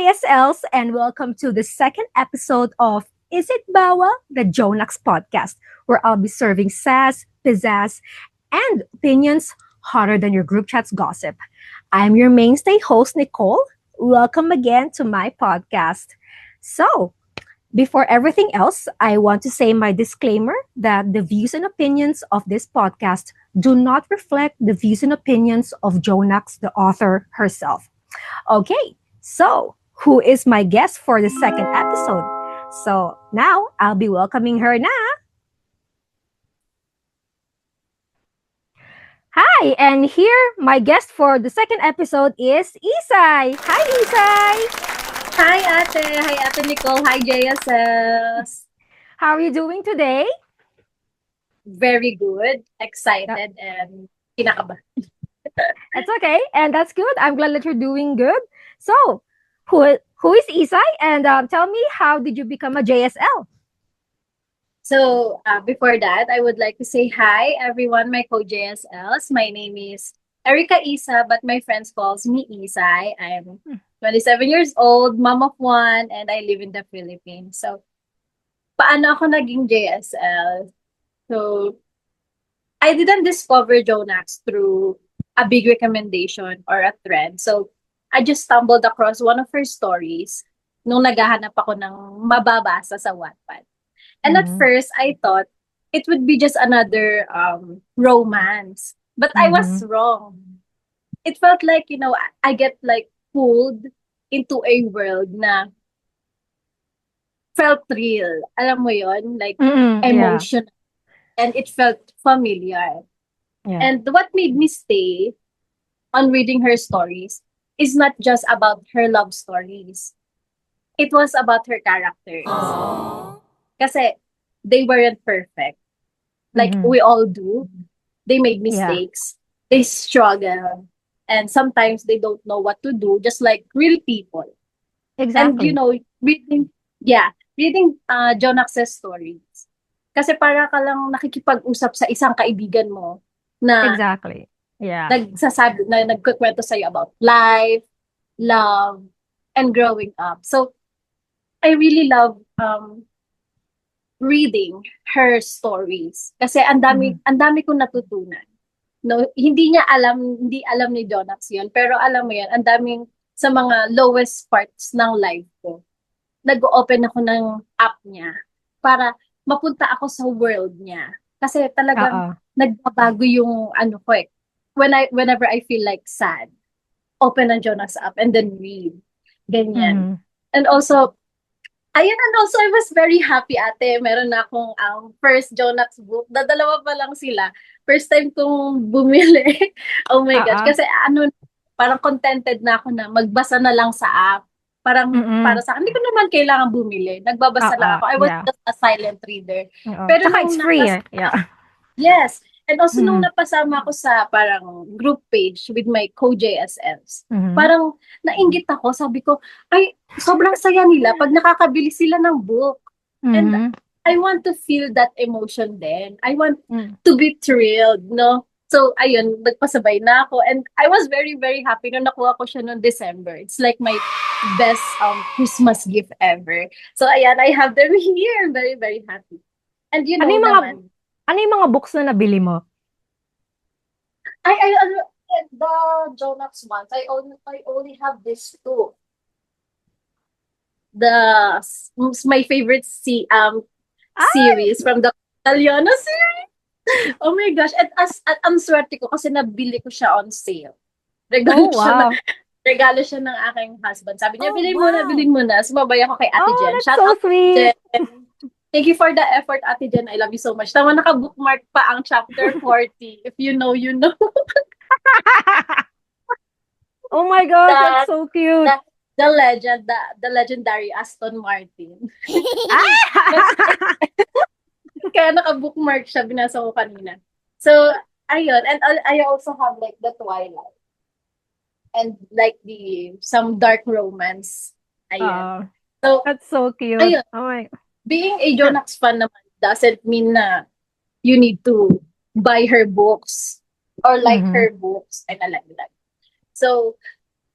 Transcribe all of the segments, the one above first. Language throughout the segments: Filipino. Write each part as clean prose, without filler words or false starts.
JSLs, and welcome to the second episode of Is It Bawa? The Jonax podcast, where I'll be serving sass, pizzazz, and opinions hotter than your group chat's gossip. I'm your mainstay host, Nicole. Welcome again to my podcast. So, before everything else, I want to say my disclaimer that the views and opinions of this podcast do not reflect the views and opinions of Jonax, the author herself. Okay, so who is my guest for the second episode? So now I'll be welcoming her na. Hi, and here my guest for the second episode is Isay. Hi, Isay. Hi Ate Nicole. Hi JSS. How are you doing today? Very good, excited, and kinakabahan. It's okay, and that's good. I'm glad that you're doing good. So, who is Isay? And tell me, how did you become a JSL? So before that, I would like to say hi everyone, my co-JSLs. My name is Erica Isa, but my friends calls me Isay. I'm 27 years old, mom of one, and I live in the Philippines. So, paano ako naging JSL? So, I didn't discover Jonax through a big recommendation or a trend. So, I just stumbled across one of her stories nung naghahanap ako ng mababasa sa Wattpad. And at first, I thought it would be just another romance. But I was wrong. It felt like, I get like pulled into a world na felt real. Alam mo yon, like Yeah. emotional. And it felt familiar. Yeah. And what made me stay on reading her stories is not just about her love stories. It was about her characters. Kasi they weren't perfect. Like we all do. They made mistakes. They struggle. And sometimes they don't know what to do, just like real people. Exactly. And reading Jonax's stories. Kasi para ka lang nakikipag-usap sa isang kaibigan mo na Exactly. Yeah. nagkukwento sa'yo about life, love, and growing up. So, I really love reading her stories. Kasi ang dami kong natutunan. No, hindi alam ni Jonax yun, pero alam mo yan, ang daming sa mga lowest parts ng life ko. Nag-open ako ng app niya para mapunta ako sa world niya. Kasi talagang nagbabago yung ano ko eh. Whenever I feel like sad, open ang Jonas app and then read. Ganyan. And also I was very happy ate. Meron na akong first Jonas book. Dadalawa pa lang sila. First time kong bumili. Oh my gosh. Kasi parang contented na ako na magbasa na lang sa app. Parang para sa akin, hindi ko naman kailangan bumili. Nagbabasa lang ako. I was just a silent reader. Pero it's free. Yeah. Yes. And also nung napasama ako sa parang group page with my co-JSLs, parang nainggit ako. Sabi ko, ay, sobrang saya nila pag nakakabili sila ng book. And I want to feel that emotion then. I want to be thrilled, no? So, ayun, nagpasabay na ako. And I was very, very happy nung nakuha ko siya noong December. It's like my best Christmas gift ever. So, ayan, I have them here. I'm very, very happy. And you know naman, ano yung mga books na nabili mo? The Jonax ones, I only have this two. My favorite series from the Italiano series. Oh my gosh. At ang swerte ko kasi nabili ko siya on sale. Regalo siya ng aking husband. Sabi niya, bilhin mo na. Sumabay ako kay Ate Jen. That's so sweet. Jen. Thank you for the effort, Ate Jen. I love you so much. Tama, naka-bookmark pa ang chapter 40. If you know, you know. Oh my God, that's so cute. The legendary Aston Martin. Kaya naka-bookmark siya, binasa ko kanina. So, ayun. And I also have like the Twilight. And like some dark romance. Ayun. So, that's so cute. Ayun. Oh my. Being a Jonax fan naman doesn't mean na you need to buy her books or like her books and like that. So,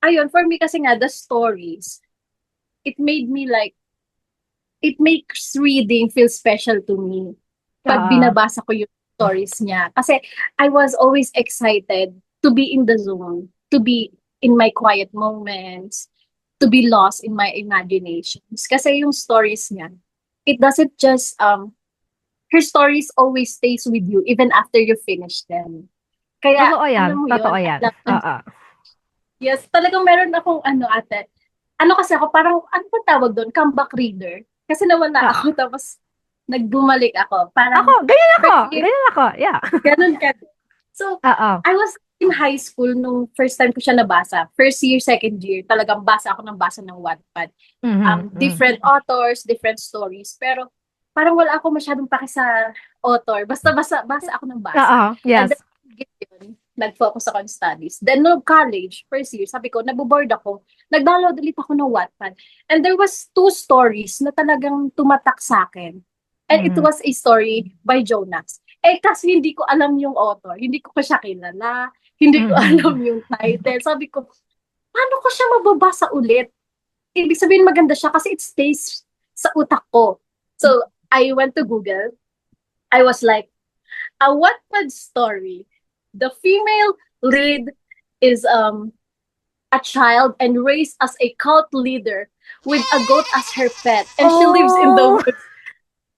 ayun, for me kasi nga, the stories it made me like, it makes reading feel special to me pag Oo. binabasa ko yung stories niya. Kasi I was always excited to be in the zone, to be in my quiet moments, to be lost in my imaginations. Kasi yung stories niya, it doesn't just, her stories always stays with you even after you finish them. Kaya, Totoo yan. alam mo Totoo yun, I yan. love them. Oo. Yes, talagang meron akong ate. Ano kasi ako, parang, ano ba tawag doon? Comeback reader. Kasi nawala Oo. ako, tapos nagbumalik ako. Ako, Parang, ganyan ako. first year, Ganyan ako. Yeah. ganun ka. So, Oo. I was in high school nung first time ko siya nabasa. First year, second year, talagang basa ng Wattpad. Mhm. Mhm. Different authors, different stories. Pero, parang wala ako masyadong paki sa author. Basta basa ako ng basa. Oo. And Yes. then, yun, nag-focus ako on studies. Then, no college, first year, sabi ko, naboboard ako. Nag-download ulit ako ng Wattpad. And there was two stories na talagang tumatak sa akin. And it Mhm. was a story by Jonas. Eh, kasi hindi ko alam yung author. Hindi ko pa siya kilala. Hindi ko alam Mhm. yung title. Sabi ko, paano ko siya mababasa ulit? Ibig sabihin maganda siya kasi it stays sa utak ko. So, I went to Google. I was like, a Wattpad story. The female lead is a child and raised as a cult leader with a goat as her pet. And she lives in the Oh. woods.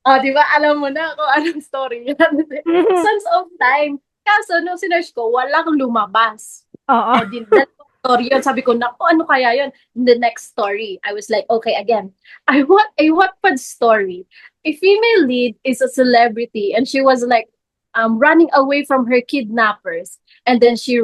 Oh, di ba? Alam mo na kung anong story yan. Mhm. Sons of Time. Kaso, nung sinerge ko, walang lumabas. Oo. Eh, dalawang story yun. Sabi ko, naku, ano kaya yun? In the next story, I was like, okay, again, I want a Wattpad story. A female lead is a celebrity, and she was like, running away from her kidnappers. And then she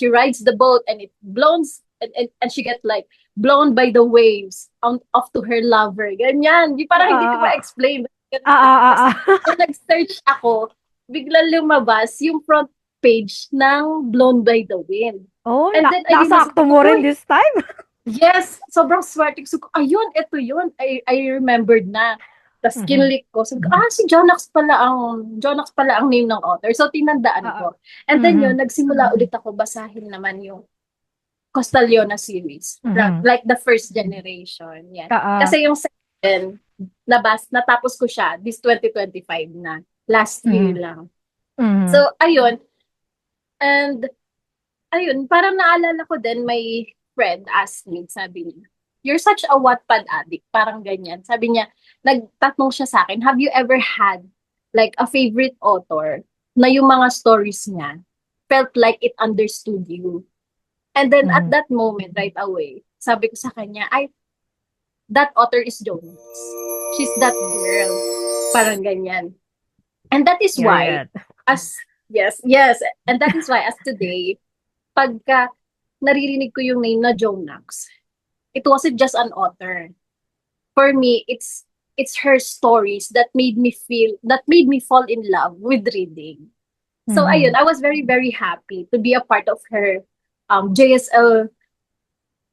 rides the boat, and it blows, and she gets like, blown by the waves off to her lover. Ganyan. Di, parang hindi ko Oo. ma-explain. Ganun Oo. lang. Tapos, Oo. nung nag-search ako, biglang lumabas yung front page ng Blown by the Wind. Oh, And then, ayun, nasabi nasakto ko, mo rin uy, this time. yes, sobrang swerte ko. Ayun, eto yun. I remembered na. Tapos Mhm. kinlik ko. Sabi ko, si Jonax pala ang name ng author. So, tinandaan Oo. ko. And then Mhm. yun, nagsimula ulit ako basahin naman yung Costaliona series. Mhm. Like the first generation. Yan. Oo. Kasi yung second, natapos ko siya this 2025 na. Last year Mhm. lang. Mhm. So, ayun. And, ayun, parang naalala ko din, may friend asked me, sabi niya, you're such a Wattpad addict. Parang ganyan. Sabi niya, nagtatanong siya sa akin, have you ever had like a favorite author na yung mga stories niya felt like it understood you? And then at Mhm. that moment, right away, sabi ko sa kanya, that author is Jonas. She's that girl. Parang ganyan. And that is why, Period. yes, and that is why as today, pagka naririnig ko yung name na Jonax, it wasn't just an author. For me, it's her stories that made me fall in love with reading. So ayun, Mhm. I was very, very happy to be a part of her JSL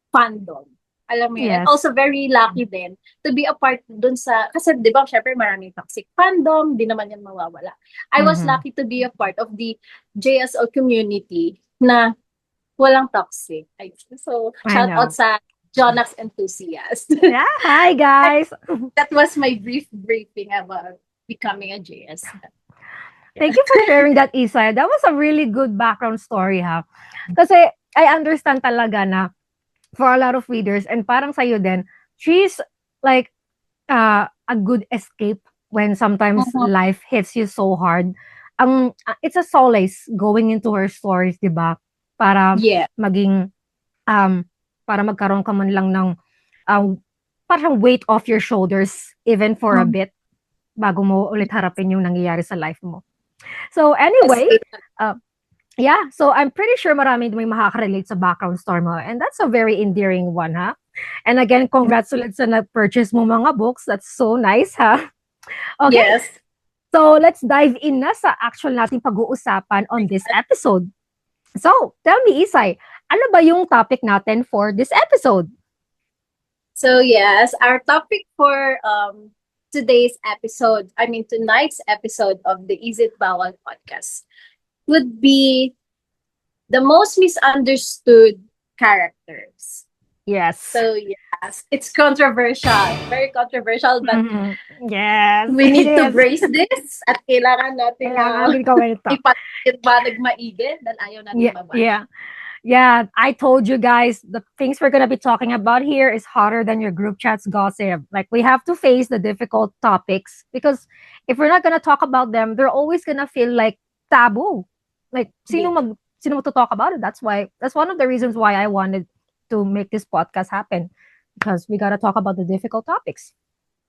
fandom. Alam mo yun. And Yes. also very lucky din to be a part dun sa, kasi di ba, syempre maraming toxic fandom, di naman yan mawawala. I was Mhm. lucky to be a part of the JSL community na walang toxic. So, I shout out know. sa Jonax enthusiast. Yeah. Hi, guys. That was my brief briefing about becoming a JS. Thank you for sharing that, Isay. That was a really good background story, ha? Kasi I understand talaga na for a lot of readers, and parang sa'yo din, she's like a good escape when sometimes Mhm. life hits you so hard. It's a solace going into her stories, di ba? Para Yeah. maging, um, para magkaroon ka man lang ng, um, parang weight off your shoulders even for a Mhm. bit bago mo ulit harapin yung nangyayari sa life mo. So Yes. anyway, uh, yeah, so I'm pretty sure marami may makaka-relate sa background story mo, and that's a very endearing one, ha? And again, congrats ulit sa nag-purchase mo mga books. That's so nice, ha? Okay, Yes. so let's dive in na sa actual nating pag-uusapan on this episode. So, tell me, Isay, ano ba yung topic natin for this episode? So yes, our topic for tonight's episode of the Is It Bawal podcast would be the most misunderstood characters. Yes. So yeah. podcast. It's controversial. Very controversial, but Mhm. Yes, we it need to is. brace this at kailangan natin Kailangan din gawin ito. ipaliwanag maigi dahil ayaw natin Yeah, mabash. yeah. Yeah, I told you guys the things we're going to be talking about here is hotter than your group chat's gossip. Like, we have to face the difficult topics because if we're not going to talk about them, they're always going to feel like taboo. Like, sino mo to talk about it? That's one of the reasons why I wanted to make this podcast happen, because we got to talk about the difficult topics.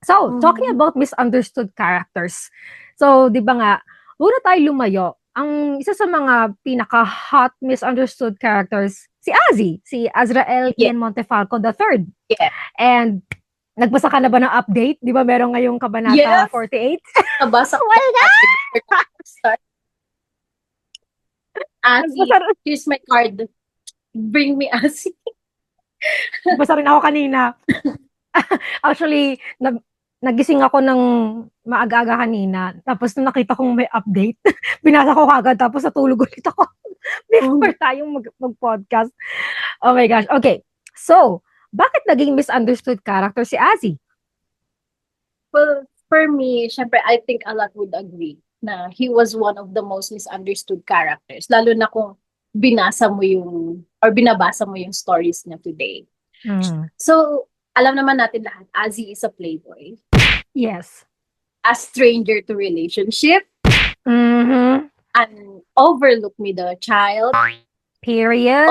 So, talking about misunderstood characters. So, di ba nga, muna tayo lumayo. Ang isa sa mga pinaka-hot misunderstood characters, si Azzy, si Azrael Yeah. Ian Montefalco III. Yeah. And, nagbasa ka na ba ng update? Di ba merong ngayong Kabanata Yes. 48? Nabasa ko. Oh my God! Asi, Nagbasa, here's my card. Bring me Asi. nagbasa rin ako kanina. Actually, nagising ako ng maaga-aga kanina. Tapos nung nakita kong may update, binasa ko kagad. Tapos natulog ulit ako before tayong mag-podcast. Oh my gosh. Okay. So, bakit naging misunderstood character si Azzy? Well, for me, syempre, I think a lot would agree na he was one of the most misunderstood characters. Lalo na kung binabasa mo yung stories niya today. So, alam naman natin lahat, Azzy is a playboy. Yes. A stranger to relationship. Mm-hmm. An overlook middle child. Period.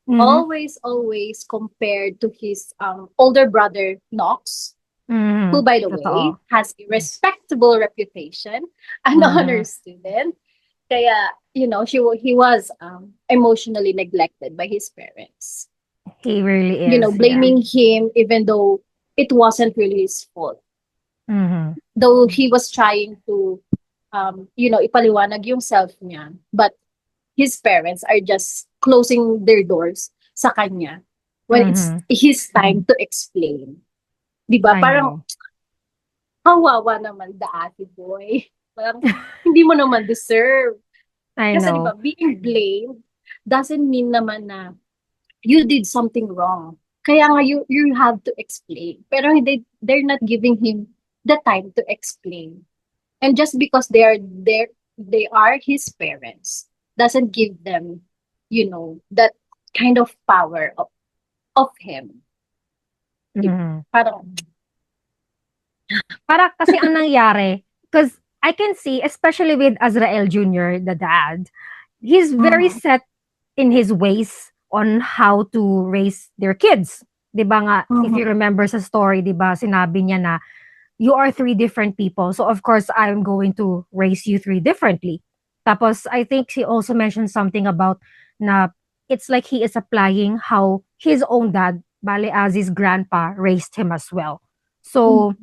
Always compared to his older brother, Knox. Mm-hmm. Who, by the way, has a respectable reputation, an honor student. Kaya, he was emotionally neglected by his parents. He really is. Blaming him even though it wasn't really his fault. Mm-hmm. Though he was trying to, ipaliwanag yung self niya. But his parents are just closing their doors sa kanya when it's his time to explain. Diba? Parang, kawawa naman the ate boy. Parang, hindi mo naman deserve. Kasi diba, being blamed doesn't mean naman na you did something wrong. Kaya nga, you have to explain. Pero they're not giving him the time to explain. And just because they are his parents, doesn't give them, that kind of power of him. Para kasi ang nangyari, because I can see, especially with Azrael Jr., the dad, he's very set in his ways on how to raise their kids. Diba nga, if you remember sa story, diba, sinabi niya na, you are 3 different people, so of course, I'm going to raise you 3 differently. Tapos, I think he also mentioned something about na it's like he is applying how his own dad, bale Azzy's grandpa, raised him as well. So,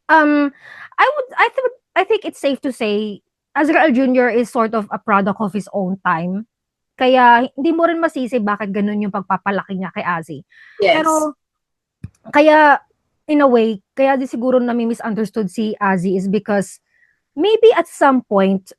I think it's safe to say Azrael Jr. is sort of a product of his own time. Kaya hindi mo rin masisi bakit ganun yung pagpapalaki niya kay Azzy. Yes. Pero kaya in a way, kaya di siguro nami-misunderstood si Azzy is because maybe at some point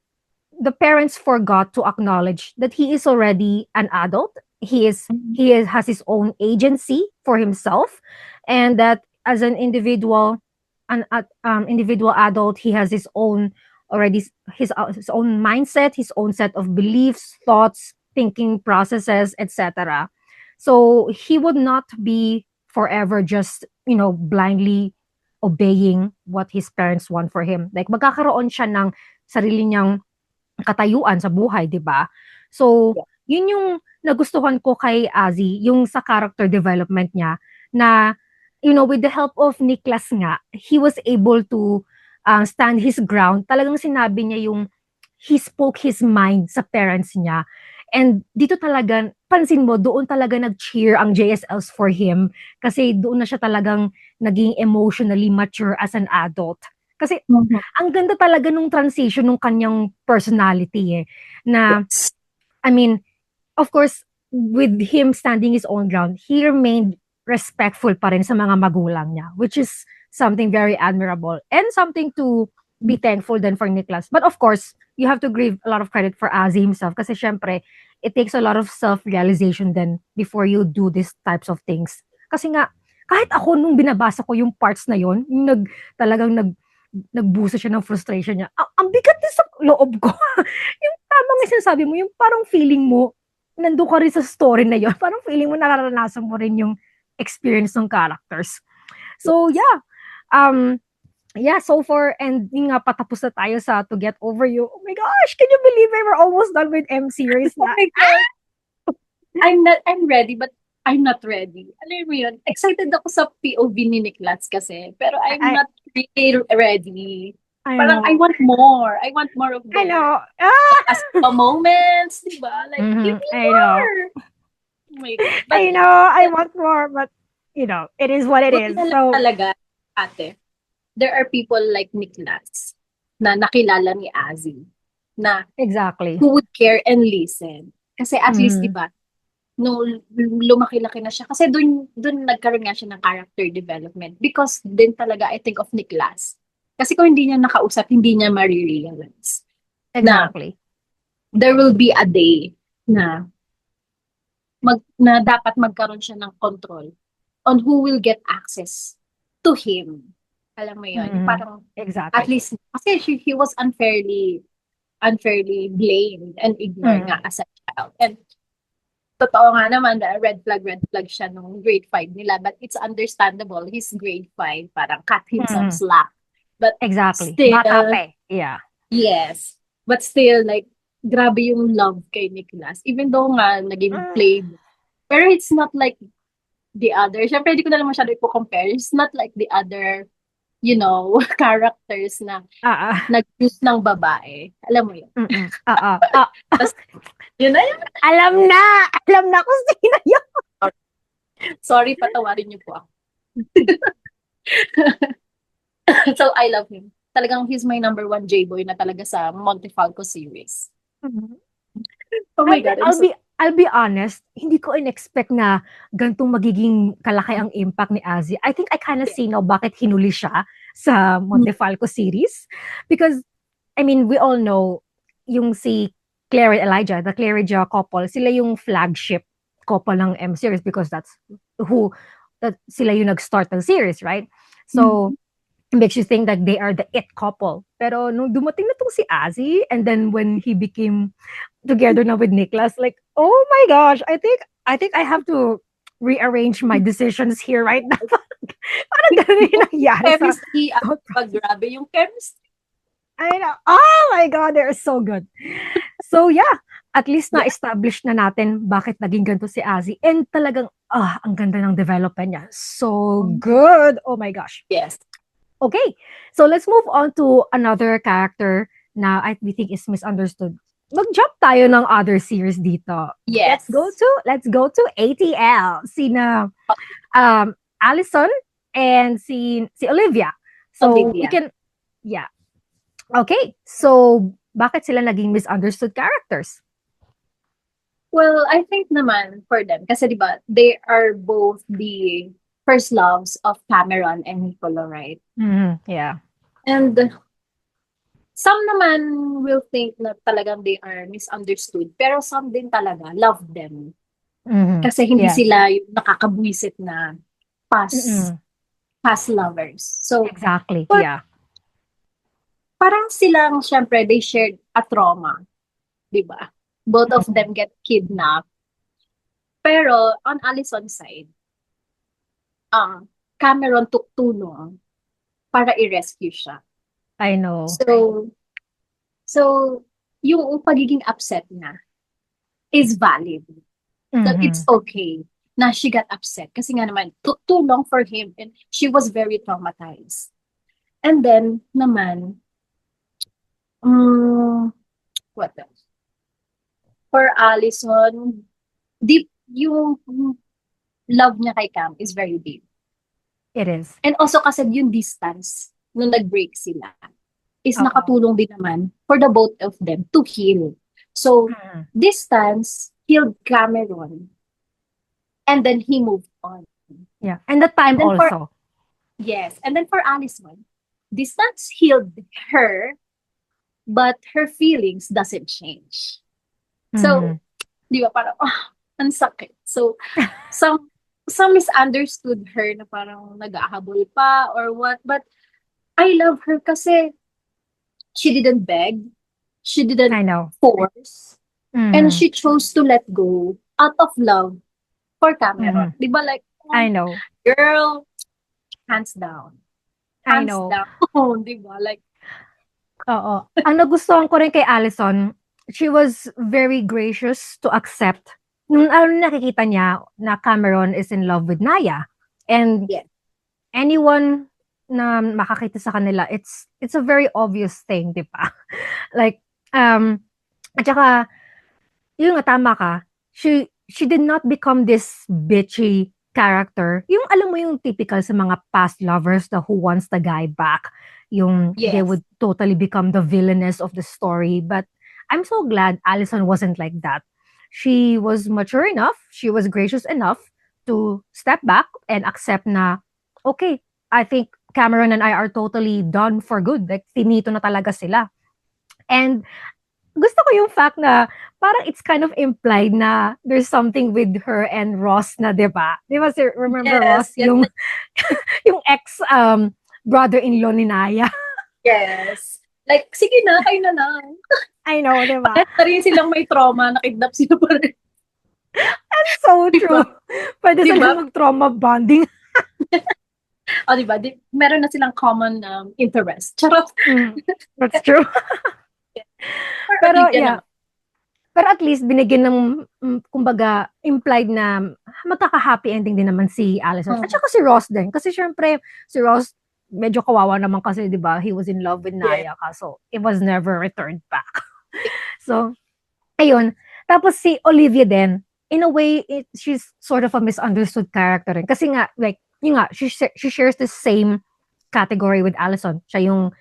the parents forgot to acknowledge that he is already an adult. He has his own agency for himself, and that as an individual adult, he has his own mindset, his own set of beliefs, thoughts, thinking processes, etc. So he would not be forever just, blindly obeying what his parents want for him. Like, magkakaroon siya ng sarili niyang katayuan sa buhay, di ba? So, yun yung nagustuhan ko kay Azzy, yung sa character development niya, na, with the help of Niklas nga, he was able to stand his ground. Talagang sinabi niya he spoke his mind sa parents niya. And dito talaga, pansin mo, doon talaga nag-cheer ang JSLs for him kasi doon na siya talagang naging emotionally mature as an adult. Kasi ang ganda talaga nung transition nung kanyang personality na, I mean, of course, with him standing his own ground, he remained respectful pa rin sa mga magulang niya, which is something very admirable and something to be thankful then for Niklas. But of course, you have to give a lot of credit for Azzy himself kasi syempre, it takes a lot of self-realization then before you do these types of things. Kasi nga, kahit ako nung binabasa ko yung parts na yon, yung talagang nagbuso siya ng frustration niya. Ang bigat din sa loob ko. Yung tama nga sinasabi mo, yung parang feeling mo, nandun ka rin sa story na yon. Parang feeling mo nararanasan mo rin yung experience ng characters. So yeah, um, yeah, so far, and yun nga, patapos na tayo sa To Get Over You. Oh my gosh, can you believe it? We're almost done with M series Oh na. my God. I'm ready, but I'm not ready. Alam mo yun, excited ako sa POV ni Niklas kasi, pero I'm I, not really ready. I Parang I know. want more. I want more of I their know. Ah! Aspa moments, di ba? Like, give me I know. more. Oh my God. But, I know. I want more, but it is what it buti is. na lang So, talaga, ate, there are people like Niklas na nakilala ni Azzy na exactly. who would care and listen. Kasi at least, di Mhm. ba, nung lumaki-laki na siya, kasi dun nagkaroon nga siya ng character development. Because din talaga, I think of Niklas. Kasi kung hindi niya nakausap, hindi niya marirealize na Exactly. there will be a day na na dapat magkaroon siya ng control on who will get access to him. Alam mo yun, yung Mhm. parang at Exactly. least kasi he was unfairly blamed and ignored nga Mhm. as a child. And totoo nga naman na red flag siya nung grade 5 nila, but it's understandable. He's grade 5, parang cut him some Mhm. slack. But Exactly. Bata still, pa eh. Yeah. yes. But still, like, grabe yung love kay Nicholas. Even though nga, naging Mm. playboy. Pero it's not like the other. Siyempre, hindi ko na lang masyado ipo-compare. It's not like the other, characters na Ah, ah. nag-use ng babae. Alam mo yun. Mm. Ah, ah. Ah. Tapos, yun na yun. Alam na! Alam na kung sino yun! Sorry, patawarin niyo po ako. So, I love him. Talagang he's my number one J-boy na talaga sa Montefalco series. Mhm. Oh my God, I'm so... I'll be honest, hindi ko in-expect na gantong magiging kalaki ang impact ni Azzy. I think I kind of see now bakit hinuli siya sa Montefalco series. Because, I mean, we all know yung si Claire and Elijah, the Claire Elijah couple, sila yung flagship couple ng M series because who, sila yung nag-start ng series, right? So, it makes you think that they are the it couple. Pero nung dumating na tong si Azzy, and then when he became together now with Niklas, like, oh my gosh, I think I have to rearrange my decisions here right now. Parang ganun yung nangyari sa chemistry, thought pag process. grabe yung chemistry. I know. Oh my God, they're so good. So yeah, at least Yeah. na-establish na natin bakit naging ganito si Azzy. And talagang, ang ganda ng development niya. So good. Oh my gosh. Yes. Okay, so let's move on to another character na we think is misunderstood. Mag-jump tayo ng other series dito. Yes. Let's go to ATL. Sina Allison and si Olivia. So we Olivia. can yeah. Okay. So bakit sila naging misunderstood characters? Well, I think naman for them, kasi diba, they are both the first loves of Cameron and Nicolo, right? Yeah. And some naman will think na talagang they are misunderstood, pero some din talaga love them. Kasi hindi Yes. sila yung nakakabwisit na past Mm-mm. past lovers. So, Exactly. but Yeah. parang silang, syempre, they shared a trauma, di ba? Both of them get kidnapped. Pero, on Allison's side, Cameron took tulong para i-rescue siya. I know. So, yung pagiging upset na is valid. So, it's okay na she got upset. Kasi nga naman, took too long for him and she was very traumatized. And then, naman, what else? For Allison, deep yung love niya kay Cam is very deep. It is. And also kasi yung distance nung nag-break sila is Oo. nakatulong din naman for the both of them to heal. So, distance healed Cameron and then he moved on. Yeah. And the time Then also. Yes. And then for Allison, distance healed her, but her feelings doesn't change. So, di ba, parang, ang sakit. So, some misunderstood her na parang nag-ahabol pa or what. But I love her kasi she didn't beg, she didn't I know. force, and Mhm. she chose to let go out of love for Cameron. Mhm. Di ba like, I know. girl, hands down. I Hands know. down. Di ba? Like, Oo. Ang nagustuhan ko rin kay Allison, she was very gracious to accept nung nakikita niya na Cameron is in love with Naya. And yeah. anyone na makakita sa kanila, it's a very obvious thing, 'di ba? Like, at saka, yun nga, tama ka. She did not become this bitchy character. Yung alam mo yung typical sa mga past lovers na who wants the guy back. Yung they Yes. would totally become the villainess of the story. But I'm so glad Allison wasn't like that. She was mature enough, she was gracious enough to step back and accept na, okay, I think Cameron and I are totally done for good. Like, finito na talaga sila. And gusto ko yung fact na parang it's kind of implied na there's something with her and Ross na, 'di ba? 'Di ba, remember Yes. Ross, Yes. yung yung ex brother-in-law ni Naya? Yes. Like, sige na, kayo na lang. I know, 'di ba? Bakit pa rin silang may trauma, nakidnap sila pa rin. So Diba? true. Pwede Diba? sila mag-trauma bonding. O, diba? Meron na silang common interest. Charot. That's true. For Pero Olivia yeah, naman. pero at least binigyan ng kumbaga implied na magkaka-happy ending din naman si Allison. At saka si Ross din. Kasi syempre, si Ross, medyo kawawa naman kasi, di ba? He was in love with Yeah. Naya, kaso it was never returned back. So, ayun. Tapos si Olivia din, in a way, she's sort of a misunderstood character rin. Kasi nga, like, yun nga, she shares the same category with Allison. Siya yung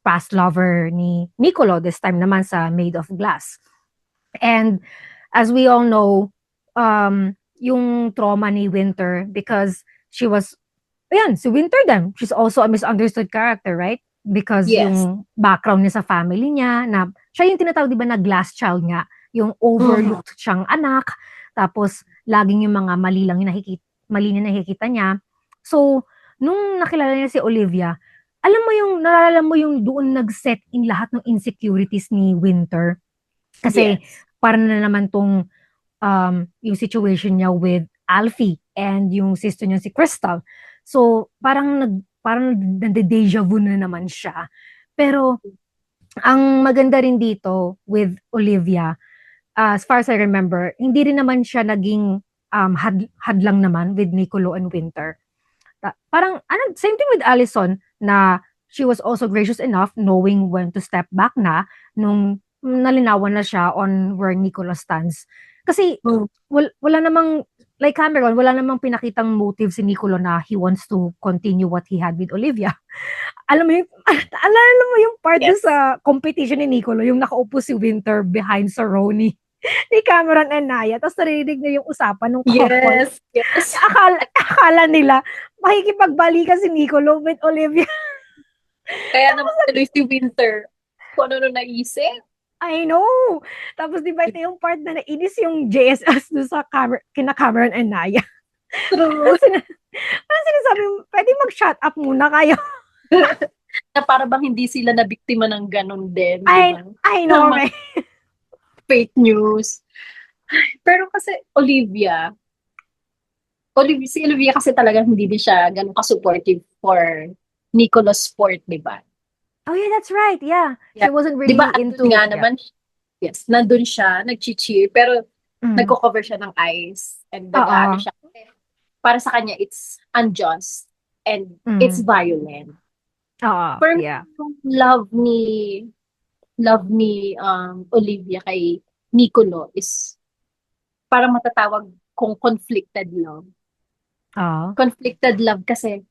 past lover ni Nicolo, this time naman sa Made of Glass. And as we all know, yung trauma ni Winter, because she was, ayan, si Winter din, she's also a misunderstood character, right? Because Yes. yung background niya sa family niya, na siya yung tinatawag, di ba, na glass child nga, yung overlooked siyang anak, tapos laging yung mga mali lang yung mali na nakikita niya. So, nung nakilala niya si Olivia, alam mo yung, nalala mo yung doon nag-set in lahat ng insecurities ni Winter. Kasi Yes. parang na naman tong yung situation niya with Alfie and yung sister niya si Crystal. So parang nade-deja vu na naman siya. Pero ang maganda rin dito with Olivia, as far as I remember, hindi rin naman siya naging hadlang naman with Nicolo and Winter. Parang same thing with Allison na she was also gracious enough knowing when to step back na nung nalinawan na siya on where Nicolas stands. Kasi wala namang, like Cameron, wala namang pinakitang motive si Nicolo na he wants to continue what he had with Olivia. Alam mo yung, alam mo yung part Yes. sa competition ni Nicolo, yung nakaupo si Winter behind sa row ni Cameron and Naya, tapos narinig niya yung usapan ng couple. Yes. Yes. Akala nila, makikipagbalikan si Nicolo with Olivia. Kaya naman tuloy si Winter. Kung ano naisip. I know. Tapos di ba ito yung part na nainis yung JSS doon sa kina Cameron and Naya. True. Parang sinasabi, pwede mag-shut up muna kayo. Na para bang hindi sila na biktima ng ganun din. I know, right? Fake news. Pero kasi si Olivia kasi talaga hindi din siya ganun ka-supportive for Nicolas Sport, di ba? Oh yeah, that's right. Yeah. She wasn't really Di ba, into nga naman, yes, nandun siya, nag-cheer, pero nagko-cover siya ng eyes and nag-ano siya. Para sa kanya, it's unjust and it's violent. For me, yung love ni Olivia kay Nicolo is parang matatawag kung conflicted love. Conflicted love kasi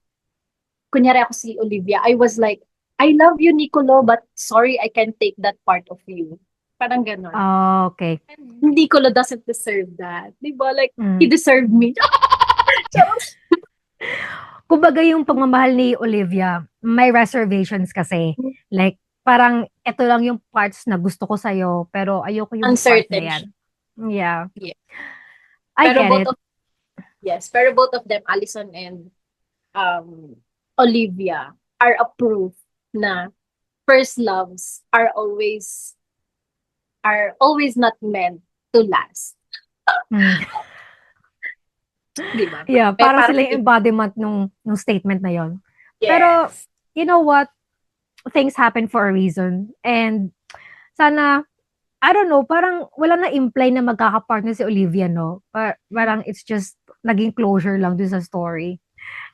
kunyari ako si Olivia, I was like, I love you, Nicolo, but sorry, I can't take that part of you. Parang gano'n. Oh, okay. And Nicolo doesn't deserve that. Di ba? Like, he deserved me. Kumbaga yung pagmamahal ni Olivia, may reservations kasi. Like, parang ito lang yung parts na gusto ko sa'yo, pero ayoko yung uncertain part na yan. Yeah. Yeah. I pero get it. Yes, pero both of them, Allison and Olivia, are a proof na first loves are always not meant to last. Mm. Di ba? Yeah, May parang parang sila yung embodiment nung statement na yon. Pero, yes. you know what? Things happen for a reason. And sana, I don't know, parang wala na imply na magkakapartner si Olivia, no? Parang it's just naging closure lang dun sa story.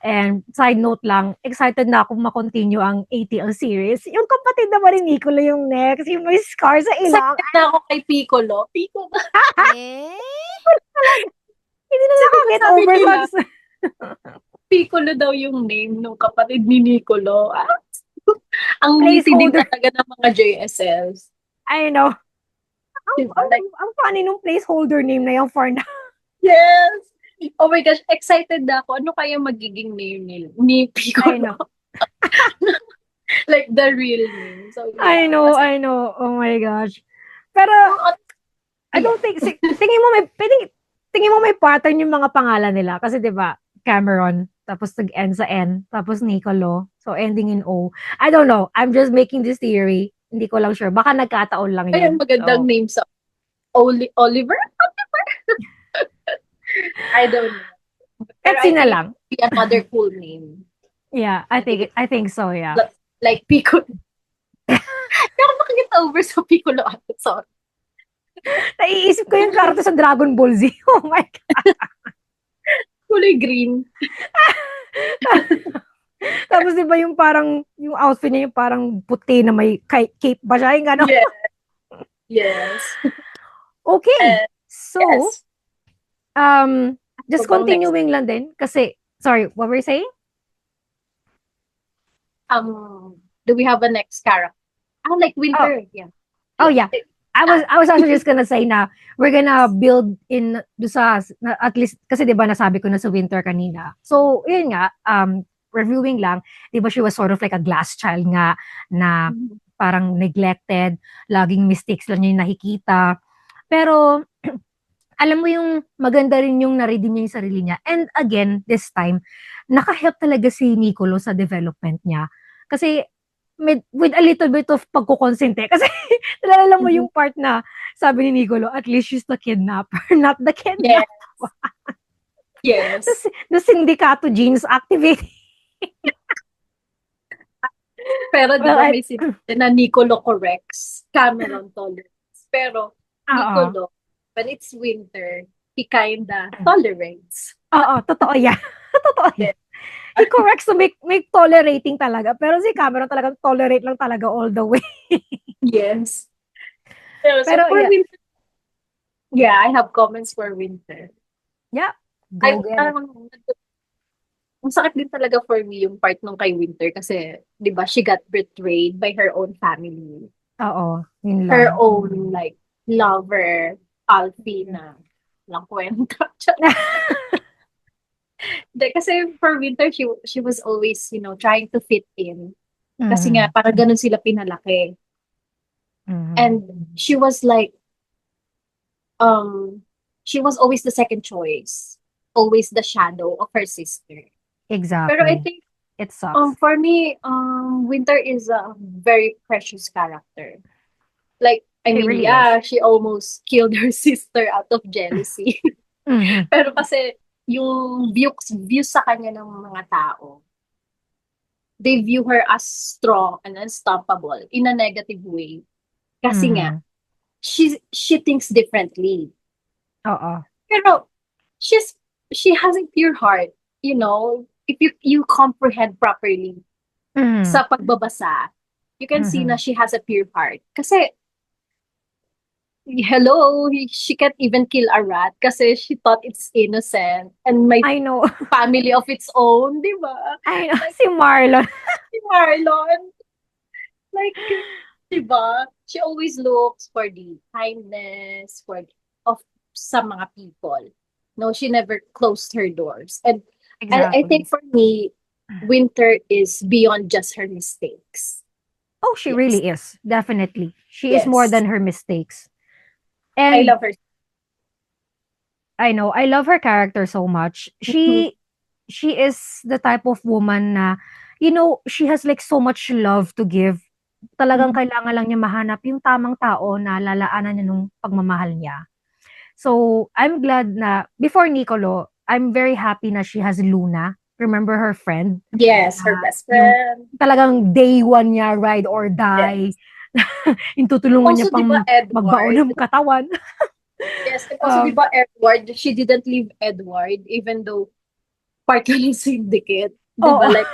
And side note lang, excited na akong makontinue ang ATL series. Yung kapatid naman ni Nicolo yung next, yung may scar sa ilong. Excited na ako kay Piccolo. Piccolo. Eh? Hindi na Sabi nakaka-get sabi over nila, sa... Piccolo daw yung name ng kapatid ni Nicolo. Ang witty din Placeholder. talaga ng mga JSLs. I know. Diba? Like, Ang funny nung placeholder name na yung for now. yes! Oh my gosh, excited na ako. Ano kaya magiging name ni I Piccolo? know. Like the real name. So, yeah. I know, Kasi, I know. Oh my gosh. Pero, I don't think, tingin mo may pattern yung mga pangalan nila. Kasi 'di ba Cameron, tapos nag-end sa N, tapos Nicolo, so ending in O. I don't know. I'm just making this theory. Hindi ko lang sure. Baka nagkataon lang ay, yun. ang magandang So, name sa Oliver? I don't know. Pero Etsy I na think lang. it would be another cool name. Yeah, I think so, yeah. Like Piccolo. Pero bakit over sa Piccolo ate? Sorry. Naiisip ko yung karakter sa Dragon Ball Z. Oh my God. Kulay green. Tapos 'di ba yung parang, yung outfit niya yung parang puti na may cape ba siya? Yung gano'n. Yes. Yes. Okay. And So, yes. just So, bang next, continuing lang din. Kasi, sorry, what were you saying? do we have a next character? Like Winter. Yeah. Oh yeah. I was actually just gonna say na we're gonna build in do sa at least kasi 'di ba nasabi ko na sa Winter kanina. So, yun nga, reviewing lang, 'di ba she was sort of like a glass child nga na parang neglected, laging mistakes lang niya yung nakikita. Pero alam mo yung maganda rin yung na-redeem niya yung sarili niya. And again, this time, naka-help talaga si Nicolo sa development niya. Kasi with a little bit of pagkukonsente. Kasi nalala mo yung part na sabi ni Nicolo, at least she's the kidnapper, not the kidnapper. Yes. The Sindicato genes activating. Pero di Well, ba may sinabi na Nicolo corrects, Cameron tolerates. Pero Nicolo, when it's Winter, he kinda tolerates. Oo, totoo yan. Totoo yan. He corrects to make tolerating talaga. Pero si Cameron talagang tolerate lang talaga all the way. Yes. So Pero for yeah. Winter, yeah, I have comments for Winter. Yeah. Go get it. Ang sakit din talaga for me yung part nung kay Winter kasi, di ba, she got betrayed by her own family. Oo, yun lang. Her own, like, lover, Alfie na lang kwenta. Kasi for Winter, she was always, trying to fit in. Kasi nga, parang ganun sila pinalaki. And she was like, she was always the second choice. Always the shadow of her sister. Exactly. Pero I think, it sucks. for me, Winter is a very precious character. Like, I mean, really she almost killed her sister out of jealousy. Pero kasi, yung view sa kanya ng mga tao, they view her as strong and unstoppable in a negative way. Kasi nga, she thinks differently. Oo. Pero, she has a pure heart, if you comprehend properly sa pagbabasa, you can see na she has a pure heart. Kasi, hello, she can't even kill a rat kasi she thought it's innocent and may I know. family of its own, di ba? I know. Si Marlon. Si Marlon. Like, di ba? She always looks for the kindness of some mga people. No, she never closed her doors. And Exactly. I think for me, Winter is beyond just her mistakes. Oh, she really is. Definitely. She is Yes. more than her mistakes. And I love her. I know. I love her character so much. Mhm. She is the type of woman na, she has like so much love to give. Talagang Mhm. kailangan lang niya mahanap yung tamang tao na lalaanan niya nung pagmamahal niya. So, I'm glad na before Nicolo, I'm very happy na she has Luna. Remember her friend? Yes, her Na best yung friend. talagang day one niya, ride or die. Yes. Yung tutulungan niya Also, di ba, pang magbaon Edward? ng katawan. Yes, and also, di Um, ba, Edward, she didn't leave Edward even though part ka ng syndicate. Di ba? oo. Like,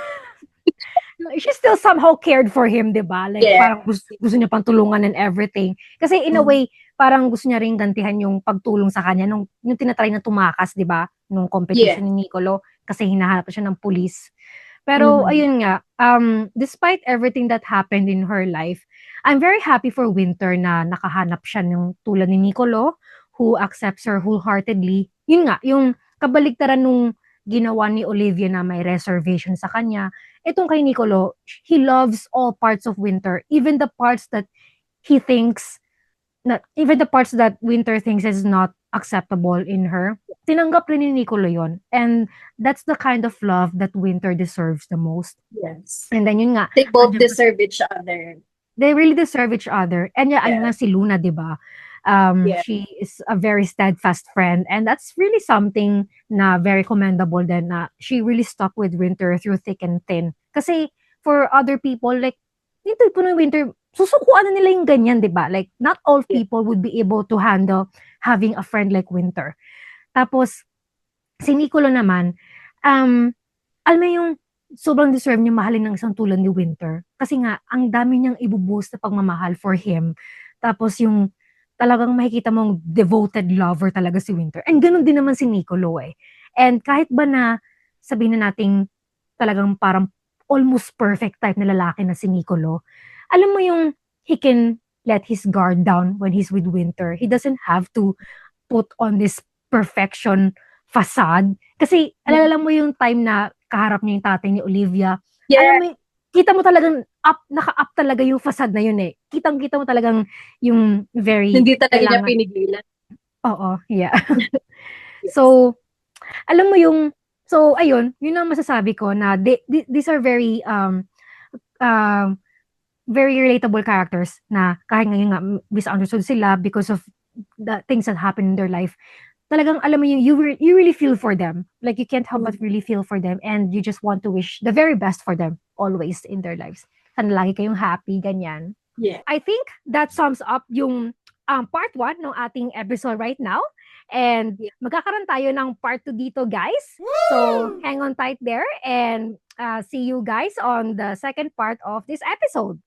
She still somehow cared for him, 'di ba? Like parang yes. gusto niya pang tulungan and everything. Kasi in a Mhm. way, parang gusto niya ring gantihan yung pagtulong sa kanya nung yung tinatry na tumakas, 'di ba? Nung competition Yes. ni Nicolo kasi hinahanap siya ng pulis. Pero Mhm. ayun nga, despite everything that happened in her life, I'm very happy for Winter na nakahanap siya ng tulad ni Nicolo who accepts her wholeheartedly. Yun nga, yung kabaligtaran nung ginawa ni Olivia na may reservation sa kanya. Itong kay Nicolo, he loves all parts of Winter, even the parts that he thinks even the parts that Winter thinks is not acceptable in her. Tinanggap rin ni Nicolo yon. And that's the kind of love that Winter deserves the most. Yes. And then yun nga, They both andiyan pa deserve each other. they really deserve each other. And yeah, ayun nga Yes. si Luna, 'di ba? Yes. She is a very steadfast friend, and that's really something na very commendable din na she really stuck with Winter through thick and thin. Kasi for other people, like, dito po ng Winter, susukuan na nila yung ganyan, 'di ba? Like, not all Yes. people would be able to handle having a friend like Winter. Tapos, si Nicolo naman, um, alam mo yung sobrang deserve niya mahalin ng isang tulad ni Winter. Kasi nga, ang dami niyang ibubuhos na pagmamahal for him. Tapos yung talagang makikita mong devoted lover talaga si Winter. And ganun din naman si Nicolo eh. And kahit ba na sabihin na nating talagang parang almost perfect type na lalaki na si Nicolo, alam mo yung he can let his guard down when he's with Winter. He doesn't have to put on this perfection facade. Kasi alala mo yung time na kaharap niya yung tatay ni Olivia, alam Yes. mo kita mo talagang naka-up talaga yung facade na yun eh. Kitang-kita mo talagang yung very Hindi talaga niya kailangan. pinigilan. Oo, yeah. Yes. So, alam mo yung ayun, yun ang masasabi ko na these are um very relatable characters na kahit ngayon nga misunderstood sila because of the things that happen in their life. Talagang alam mo you really feel for them. Like you can't help but Mhm. really feel for them and you just want to wish the very best for them always in their lives. Sana lagi kayong happy, ganyan. Yeah. I think that sums up yung part 1 ng ating episode right now. And Yeah. magkakaroon tayo ng part 2 dito, guys. So, hang on tight there and see you guys on the second part of this episode.